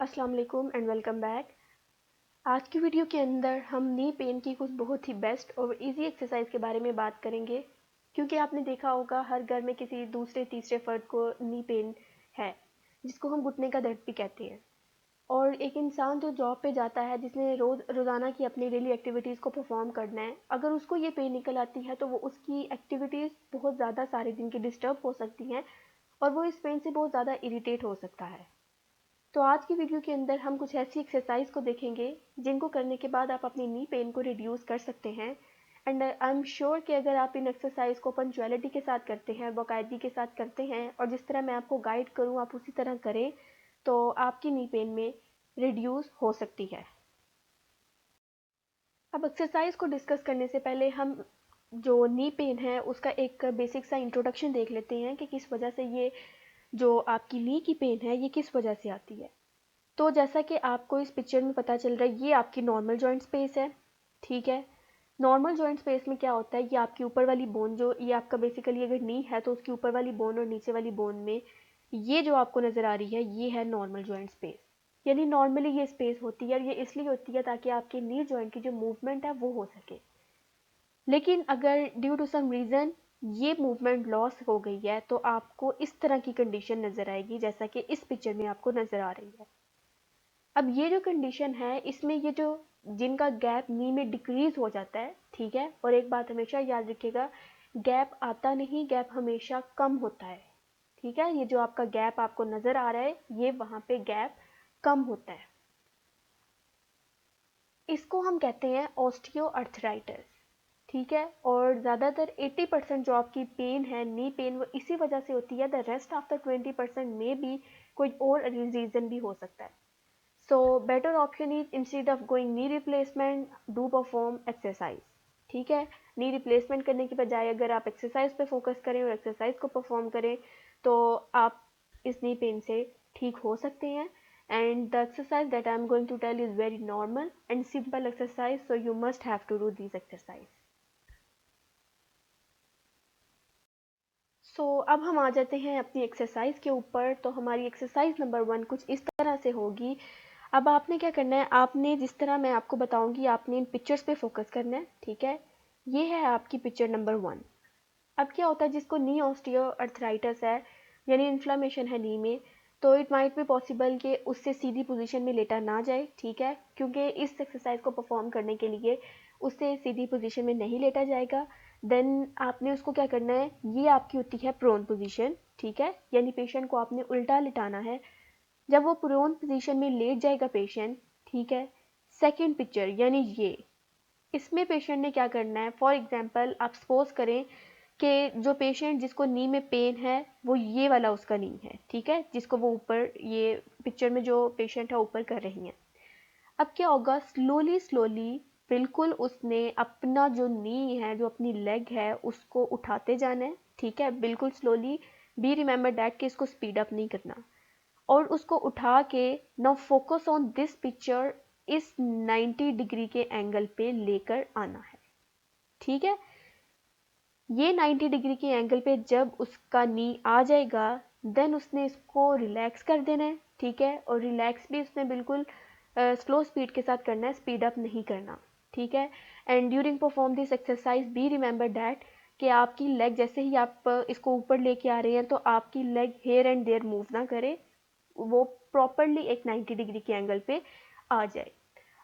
अस्सलाम वालेकुम and welcome back. आज की वीडियो के अंदर हम नी पेन की कुछ बहुत ही बेस्ट और इजी एक्सरसाइज के बारे में बात करेंगे, क्योंकि आपने देखा होगा हर घर में किसी दूसरे तीसरे फर्द को नी पेन है, जिसको हम घुटने का दर्द भी कहते हैं। और एक इंसान जो जॉब पे जाता है, जिसने रोज़ाना की अपनी डेली एक्टिविटीज़ को परफॉर्म करना है, अगर उसको ये पेन निकल आती है तो वो उसकी एक्टिविटीज़ बहुत ज़्यादा सारे दिन की डिस्टर्ब हो सकती हैं और वो इस पेन से बहुत ज़्यादा इरिटेट हो सकता है। तो आज की वीडियो के अंदर हम कुछ ऐसी एक्सरसाइज को देखेंगे जिनको करने के बाद आप अपनी नी पेन को रिड्यूस कर सकते हैं। एंड आई एम श्योर कि अगर आप इन एक्सरसाइज को पंचुअलिटी के साथ करते हैं, बाकायदगी के साथ करते हैं और जिस तरह मैं आपको गाइड करूँ आप उसी तरह करें, तो आपकी नी पेन में रिड्यूस हो सकती है। अब एक्सरसाइज को डिस्कस करने से पहले हम जो नी पेन है उसका एक बेसिक सा इंट्रोडक्शन देख लेते हैं कि किस वजह से ये जो आपकी नी की पेन है ये किस वजह से आती है। तो जैसा कि आपको इस पिक्चर में पता चल रहा है, ये आपकी नॉर्मल जॉइंट स्पेस है। ठीक है, नॉर्मल जॉइंट स्पेस में क्या होता है, ये आपकी ऊपर वाली बोन, जो ये आपका बेसिकली अगर नी है तो उसकी ऊपर वाली बोन और नीचे वाली बोन में ये जो आपको नज़र आ रही है ये है नॉर्मल जॉइंट स्पेस। यानी नॉर्मली ये स्पेस होती है और ये इसलिए होती है ताकि आपके नी जॉइंट की जो मूवमेंट है वो हो सके। लेकिन अगर ड्यू टू सम रीज़न ये मूवमेंट लॉस हो गई है तो आपको इस तरह की कंडीशन नज़र आएगी जैसा कि इस पिक्चर में आपको नज़र आ रही है। अब ये जो कंडीशन है इसमें ये जो जिनका गैप नी में डिक्रीज हो जाता है, ठीक है, और एक बात हमेशा याद रखिएगा, गैप आता नहीं, गैप हमेशा कम होता है। ठीक है, ये जो आपका गैप आपको नजर आ रहा है ये वहां पे गैप कम होता है। इसको हम कहते हैं ऑस्टियोआर्थराइटिस। ठीक है, और ज़्यादातर 80% जो आपकी पेन है नी पेन वो इसी वजह से होती है। द रेस्ट ऑफ द 20% में भी कोई और रीज़न भी हो सकता है। So better option is instead of going knee replacement, do perform exercise. ठीक है, नी रिप्लेसमेंट करने की बजाय अगर आप एक्सरसाइज पे फोकस करें और एक्सरसाइज को परफॉर्म करें तो आप इस नी पेन से ठीक हो सकते हैं। And the exercise that I am going to tell is very normal and simple exercise, so you must have to do this exercise. अब हम आ जाते हैं अपनी एक्सरसाइज के ऊपर। तो हमारी एक्सरसाइज नंबर 1 कुछ इस तरह से होगी। अब आपने क्या करना है, आपने जिस तरह मैं आपको बताऊंगी आपने इन पिक्चर्स पे फोकस करना है। ठीक है, ये है आपकी पिक्चर नंबर 1। अब क्या होता है, जिसको नी ऑस्टियो अर्थराइटिस है यानी इन्फ्लामेशन है नी में, तो इट माइट बी पॉसिबल कि उससे सीधी पोजीशन में लेटा ना जाए। ठीक है, क्योंकि इस एक्सरसाइज को परफॉर्म करने के लिए उससे सीधी पोजीशन में नहीं लेटा जाएगा। देन आपने उसको क्या करना है, ये आपकी होती है प्रोन पोजीशन। ठीक है, यानी पेशेंट को आपने उल्टा लिटाना है। जब वो प्रोन पोजीशन में लेट जाएगा पेशेंट, ठीक है, सेकंड पिक्चर यानी ये, इसमें पेशेंट ने क्या करना है, फॉर एग्जांपल आप सपोज करें कि जो पेशेंट जिसको नी में पेन है वो ये वाला उसका नी है। ठीक है, जिसको वो ऊपर ये पिक्चर में जो पेशेंट है ऊपर कर रही हैं। अब क्या होगा, स्लोली स्लोली बिल्कुल उसने अपना जो नी है, जो अपनी लेग है, उसको उठाते जाना है। ठीक है, बिल्कुल स्लोली, बी रिमेंबर दैट कि इसको स्पीड अप नहीं करना। और उसको उठा के now focus on this picture, इस 90 डिग्री के एंगल पे लेकर आना है। ठीक है, ये 90 डिग्री के एंगल पे जब उसका नी आ जाएगा देन उसने इसको रिलैक्स कर देना है। ठीक है, और रिलैक्स भी उसने बिल्कुल स्लो स्पीड के साथ करना है, स्पीड अप नहीं करना। ठीक है, and during perform this exercise be remember that कि आपकी लेग जैसे ही आप इसको ऊपर लेके आ रहे हैं तो आपकी leg here and there move ना करे, वो प्रॉपरली एक 90 डिग्री के एंगल पे आ जाए।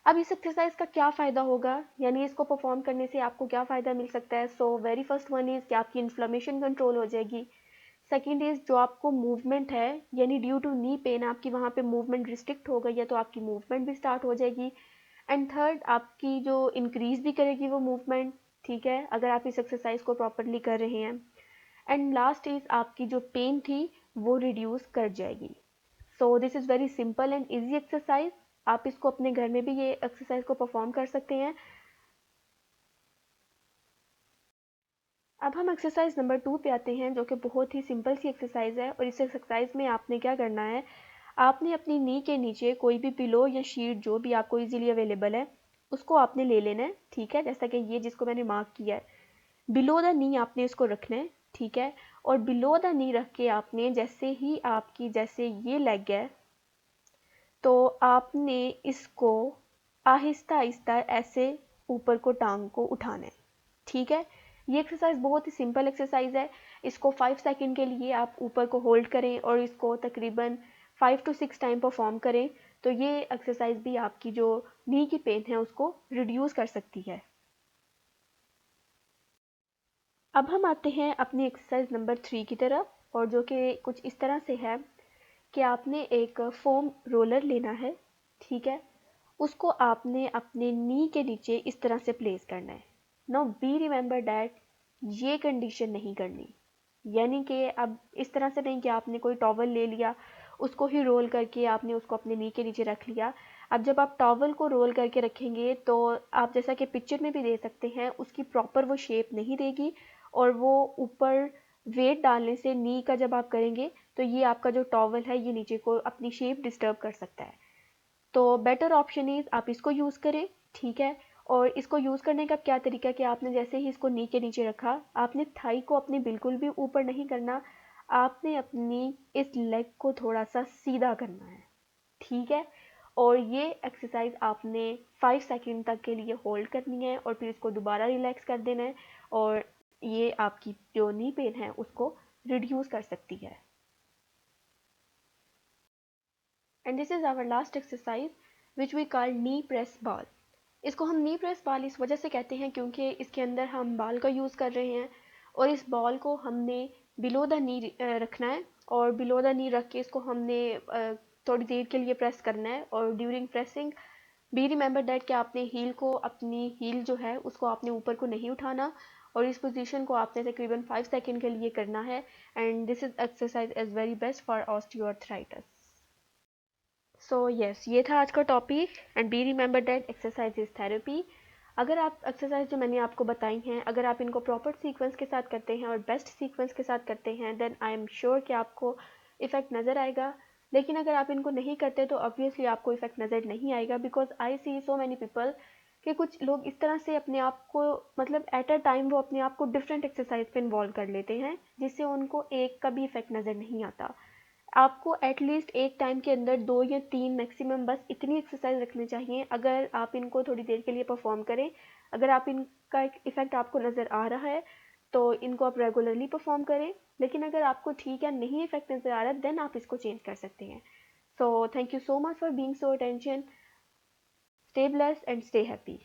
अब इस एक्सरसाइज का क्या फ़ायदा होगा, यानी इसको परफॉर्म करने से आपको क्या फ़ायदा मिल सकता है। So very first one is कि आपकी इन्फ्लेमेशन कंट्रोल हो जाएगी। सेकंड इज़ जो आपको मूवमेंट है, यानी ड्यू टू नी पेन आपकी वहाँ पे मूवमेंट रिस्ट्रिक्ट हो गई है तो आपकी मूवमेंट भी स्टार्ट हो जाएगी। एंड थर्ड, आपकी जो इंक्रीज भी करेगी वो मूवमेंट। ठीक है, अगर आप इस एक्सरसाइज को प्रॉपरली कर रहे हैं। एंड लास्ट इज़ आपकी जो पेन थी वो रिड्यूस कर जाएगी। So this is very simple and easy exercise. आप इसको अपने घर में भी ये एक्सरसाइज को परफॉर्म कर सकते हैं। अब हम एक्सरसाइज नंबर 2 पे आते हैं, जो कि बहुत ही सिंपल सी एक्सरसाइज है। और इस एक्सरसाइज में आपने क्या करना है, आपने अपनी नी के नीचे कोई भी पिलो या शीट जो भी आपको इजीली अवेलेबल है उसको आपने ले लेना है। ठीक है, जैसा कि ये जिसको मैंने मार्क किया है, बिलो द नी आपने इसको रखना है। ठीक है, और बिलो द नी रख के आपने जैसे ही आपकी जैसे ये लेग है तो आपने इसको आहिस्ता आहिस्ता ऐसे ऊपर को टांग को उठाना है, ठीक है। ये एक्सरसाइज बहुत ही सिंपल एक्सरसाइज है। इसको 5 सेकंड के लिए आप ऊपर को होल्ड करें और इसको तकरीबन 5 to 6 टाइम परफॉर्म करें, तो ये एक्सरसाइज भी आपकी जो नी की पेन है उसको रिड्यूस कर सकती है। अब हम आते हैं अपनी एक्सरसाइज नंबर 3 की तरफ, और जो कि कुछ इस तरह से है कि आपने एक फोम रोलर लेना है, ठीक है। उसको आपने अपने नी के नीचे इस तरह से प्लेस करना है। नाउ बी रिमेंबर डैट ये कंडीशन नहीं करनी, यानी कि अब इस तरह से नहीं कि आपने कोई टॉवल ले लिया, उसको ही रोल करके आपने उसको अपने नी के नीचे रख लिया। अब जब आप टॉवल को रोल करके रखेंगे तो आप जैसा कि पिक्चर में भी दे सकते हैं, उसकी प्रॉपर वो शेप नहीं देगी, और वो ऊपर वेट डालने से नी का जब आप करेंगे तो ये आपका जो टॉवल है ये नीचे को अपनी शेप डिस्टर्ब कर सकता है। तो बेटर ऑप्शन इज आप इसको यूज़ करें, ठीक है। और इसको यूज़ करने का क्या तरीका है कि आपने जैसे ही इसको नी के नीचे रखा, आपने थाई को अपनी बिल्कुल भी ऊपर नहीं करना, आपने अपनी इस लेग को थोड़ा सा सीधा करना है, ठीक है। और ये एक्सरसाइज आपने 5 सेकंड तक के लिए होल्ड करनी है और फिर इसको दोबारा रिलैक्स कर देना है, और ये आपकी जो नी पेन है उसको रिड्यूस कर सकती है। And this is our last exercise which we call knee press ball. इसको हम नी प्रेस बॉल इस वजह से कहते हैं क्योंकि इसके अंदर हम बॉल का यूज़ कर रहे हैं, और इस बॉल को हमने बिलो द नी रखना है, और बिलो द नी रख के इसको हमने थोड़ी देर के लिए प्रेस करना है। और during pressing be remember that कि आपने हील को, अपनी हील जो है उसको आपने ऊपर को नहीं उठाना, और इस पोजीशन को आपने तकरीबन 5 सेकंड के लिए करना है। And this is exercise is very best for osteoarthritis. So yes, ये था आज का topic. And be remember that exercise is therapy. अगर आप एक्सरसाइज जो मैंने आपको बताई हैं, अगर आप इनको प्रॉपर सीक्वेंस के साथ करते हैं और बेस्ट सीक्वेंस के साथ करते हैं, देन आई एम श्योर कि आपको इफ़ेक्ट नज़र आएगा। लेकिन अगर आप इनको नहीं करते तो ऑब्वियसली आपको इफ़ेक्ट नज़र नहीं आएगा, because I see so many people कि कुछ लोग इस तरह से अपने आप को, मतलब एट अ टाइम वो अपने आप को डिफरेंट एक्सरसाइज पे इन्वॉल्व कर लेते हैं, जिससे उनको एक का भी इफ़ेक्ट नज़र नहीं आता। आपको एटलीस्ट एक टाइम के अंदर 2 या 3 मैक्सिमम बस इतनी एक्सरसाइज रखनी चाहिए। अगर आप इनको थोड़ी देर के लिए परफॉर्म करें, अगर आप इनका इफ़ेक्ट आपको नज़र आ रहा है तो इनको आप रेगुलरली परफॉर्म करें। लेकिन अगर आपको ठीक है नहीं इफ़ेक्ट नज़र आ रहा है, देन आप इसको चेंज कर सकते हैं। So thank you so much for being so attention. Stay blessed and stay happy.